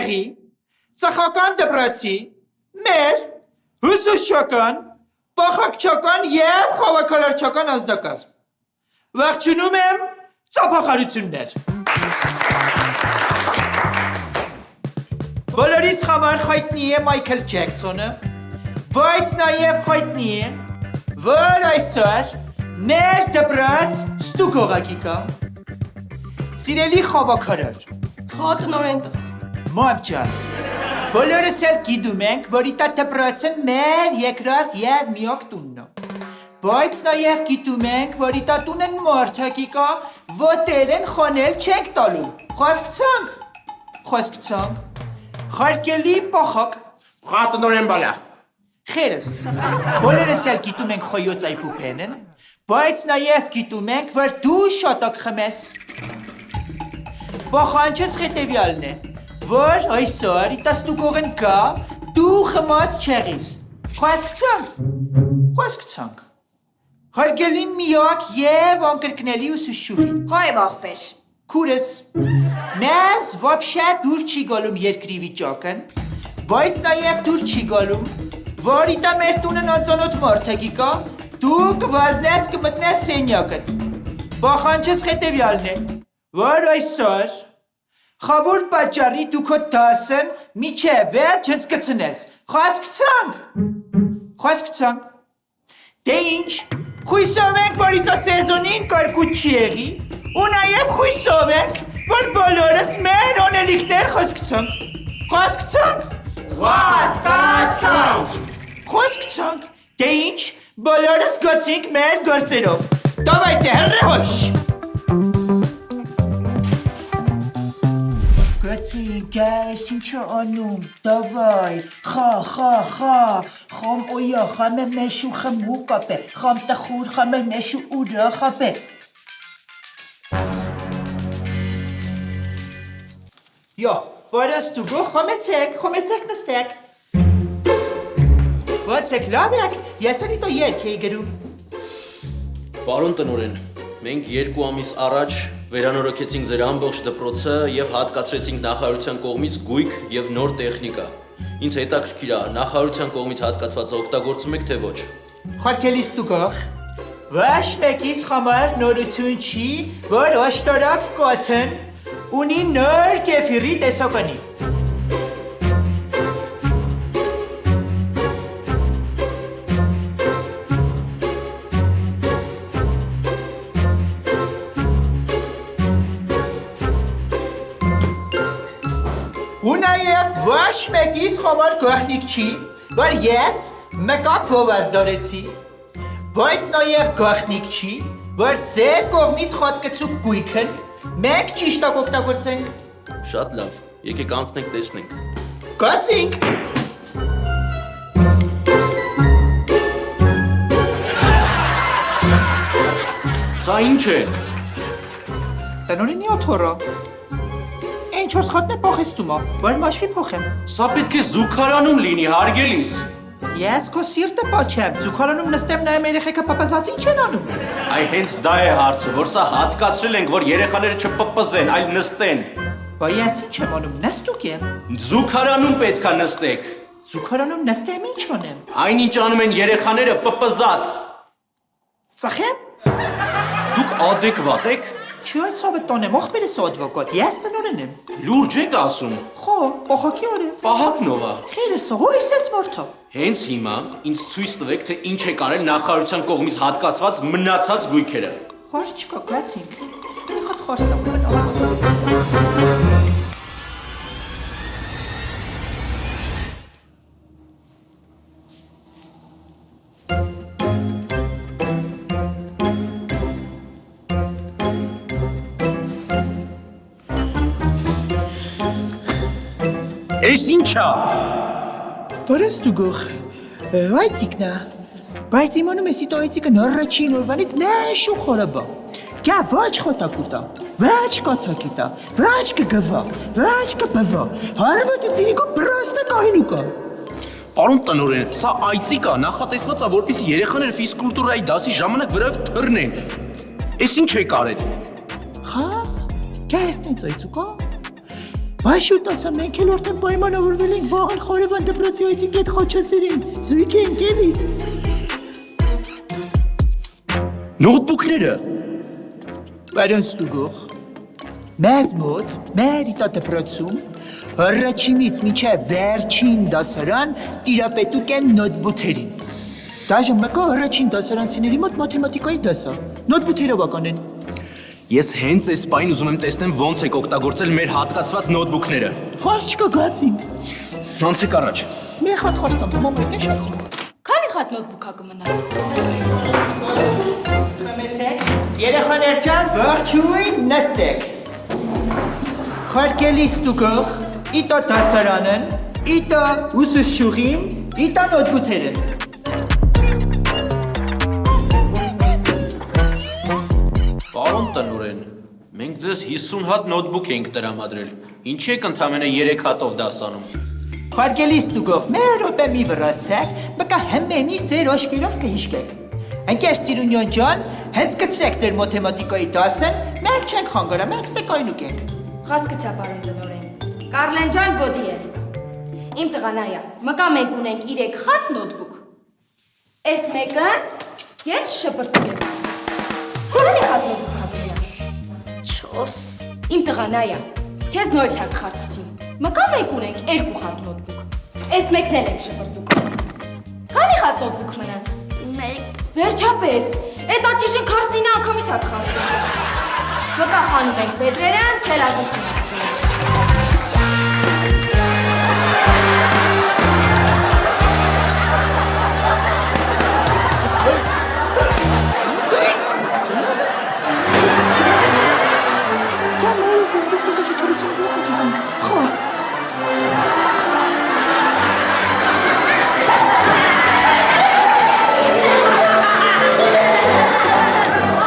ցեղի, ծխական դպրոցի, մեր հուսուշական, պախակչական և խաղաքարարչական ազդակազմ։ Ողջունում եմ ծափախարություններ։ Բոլորիս համար հայտնի է Մայքլ Ջեքսոնը, բայց նաև հայտնի է, որ այսօր մեր դպրոց ստուգողակի կա։ Սիրելի խաղաքարար։ Խատնորեն տղա։ Մամ ջան, բոլորս էլ գիտում ենք, որ իտա դպրոցը մեր երկրորդ և միակ տունն է։ Բայց նաև գիտում ենք, որ իտա տունեն մարդակի կա, ոտերեն խոնել չենք տալու։ Խոսքցանք։ Խարկելի պախակ։ Խատնորեն բալա։ Խերս, բոլորս էլ գիտում ենք խոյոց այպուպենն, բայց նաև գիտում ենք, որ դու շատակ խմես։ Պախանչս հետևյալն է, որ այսօր իտաստուկողն կա, դու խմած չեղիս։ Խոսքցանք։ Խարկելի միակ և անկրկնելի ուսուցչուհի։ Հայ աղբեր։ Քուրս, մեզ ոբշե դուր չի գալում երկրի վիճակն, բայց նաև դուր չի գալում, որ իտա մեր տունն անծանոթ մարդակի կա, դու կվազնես կմտնես սենյակդ։ Պախանչս հետևյալն է, որ այսօր խավոր պատճառի դու քո դասն միջև վերջ հենց կցնես։ Խոսքցանք։ Դե ինչ, խույսով ենք, որ իտա սեզոնին կարկուտ չի եղի, ու նաև խույսով ենք, որ բոլորս մեր անելիքներ խոսքցանք։ Դե ինչ, բոլորս գոցինք մեր գործերով։ Դավայցե, հրրեհոշ։ Գոցինք, այս ինչը անում, դավայ, խամ օյա, խամ է մեշու խմու կապե, խամ տխուր, խամ էլ մեշու ուրը խապե։ Յո, որս դուգո խոմեցեք նստեք։ Ոնց եք լավ եք, ես էլ իտո երկ էի գրում։ Պարոն տնօրեն, մենք 2 ամիս առաջ վերանորոգեցինք ձեր ամբողջ դպրոցը և հատկացրեցինք նախարարության կողմից գույք և նոր տեխնիկա։ Ինձ հետաքրքիր է, նախարարության կողմից հատկացվածը օգտագործում եք թե ոչ։ Խարկելի ստուգող, ոչ մեկիս համար նորություն չի, որ աշտարակ կոթն ունի նոր կեֆիրի տեսականի։ Ու նաև ոչ մեկիս համար գաղտնիք չի, որ ես մկապ գովազդարեցի, բայց նաև գաղտնիք չի, որ ձեր կողմից խոտկցուկ գույքն մենք ճիշտակ օգտագործենք։ Շատ լավ, եկեք անցնենք տեսնենք։ Գացինք։ Սա ինչ է։ Տնօրենի օթորը։ Ինչ որ սխոտնե փոխեստումա, որ մաշվի փոխեմ։ Սա պետք է զուգարանում լինի, հարգելիս։ Ես քո սիրտը պաչեմ, զուգարանում նստեմ նայեմ երեխեքը պապազած ինչ են անում։ Այ հենց դա է հարցը, որ սա հատկացրել ենք, որ երեխաները չպպզեն, այլ նստեն։ Բա ես ինչ եմ անում, նստուկ եմ։ Զուգարանում պետքա նստեք։ Զուգարանում նստեմ ինչ անեմ։ Այնինչ անում են երեխաները պպզած։ Ծխեմ։ Դուք ադեկվատ եք։ Չի այդ սավը տոնեմ, ողբերս ադվոկատ, ես տնօրեն եմ։ Լուրջ եք ասում։ Խո, պախակի արև։ Պահակնովա։ Խերեսը, հույս ես մարդա։ Հենց հիմա ինձ ցույց տվեք, թե ինչ է կարել նախարարության կողմից հատկացված մնացած գույքերը։ Խորս չկա, գացինք։ Մի խոտ խորս տամ։ Էս ինչա։ Բարես դուգող, այցիկնա, բայց իմանում ես իտո այցիկը նոռաչին օրվանից մեշու խորաբա։ Գա ոչ խոտակուտա, ոչ կաթակիտա, ոչ կգվա, ոչ կպվա, հարվոտի ծիրիկում պրաստը կահինուկա։ Պարոն տնօրեն, սա այծիկ է, նախատեսված է, որպեսզի երեխաները ֆիզկուլտուրայի դասի ժամանակ վրայով թռնեն։ Էս ինչ եք արել։ Խա, գա ես տենց այցուկա։ Բայց շուտ ասա, մենք էլ արդեն պայմանավորվել ենք վաղն խորևան դպրոցի այցի կետ Խաչասերին, զույգ ենք էլի։ Նոթբուքները։ Պարոն Ստուգող, մեզ մոտ, մեր իտա դպրոցում, առաջինից մինչև վերջին դասարան տիրապետուկ են նոթբութերին։ Դաժն մեկը առաջին դասարանցիների մոտ մաթեմատիկայի դասա, նոթբութերով ականեն։ Ես հենց այս պայն ուզում եմ տեսնեմ ոնց եք օգտագործել մեր հատկացված նոթբուքները։ Խորս չկա գացինք։ Անցեք առաջ։ Մեր խատ խորստամ, մոմետ է շած։ Քանի խատ նոթբուքա կմնա։ Կմեցեք։ Երեխաներ ջան, ողջույն, նստեք։ Խարկելի Ստուգող, իտա դասարանն, իտա ուսուցչուհին, իտա նոթբութերն։ Պարոն տնօրեն, մենք ձեզ 50 հատ նոթբուք ենք տրամադրել։ Ինչի եք ընդամենը 3 հատով դասանում։ Խարկելի Ստուգող, մեր րոպե մի վրասեք, բկա հմենից ձեր օշկերով կհիշկեք։ Ընկեր Սիրունյոն ջան, հենց կցրեք ձեր մաթեմատիկայի դասն, մենք չենք խանգարա, մենք ստե կայնուկ ենք։ Հասկացա, պարոն տնօրեն։ Կարլեն ջան ոդիել։ Իմ տղանայա, մկա մենք ունենք 3 խատ նոթբուք։ Էս մեկը ես շպրտուկ եմ։ Քանի խատ նոթբուք կմնա։ 4։ Իմ տղանայա, քեզ նոր ցակ խարցուցին։ Մկա մենք ունենք 2 խատ նոթբուք։ Էս մեկն էլ եմ շպրտուկ։ Քանի խատ նոթբուք մնաց։ 1։ Վերջապես, այդ աճիշն քարսինը անգամից հատ խասկում։ Մկա խանում ենք տետրերը, թելադրություն ենք։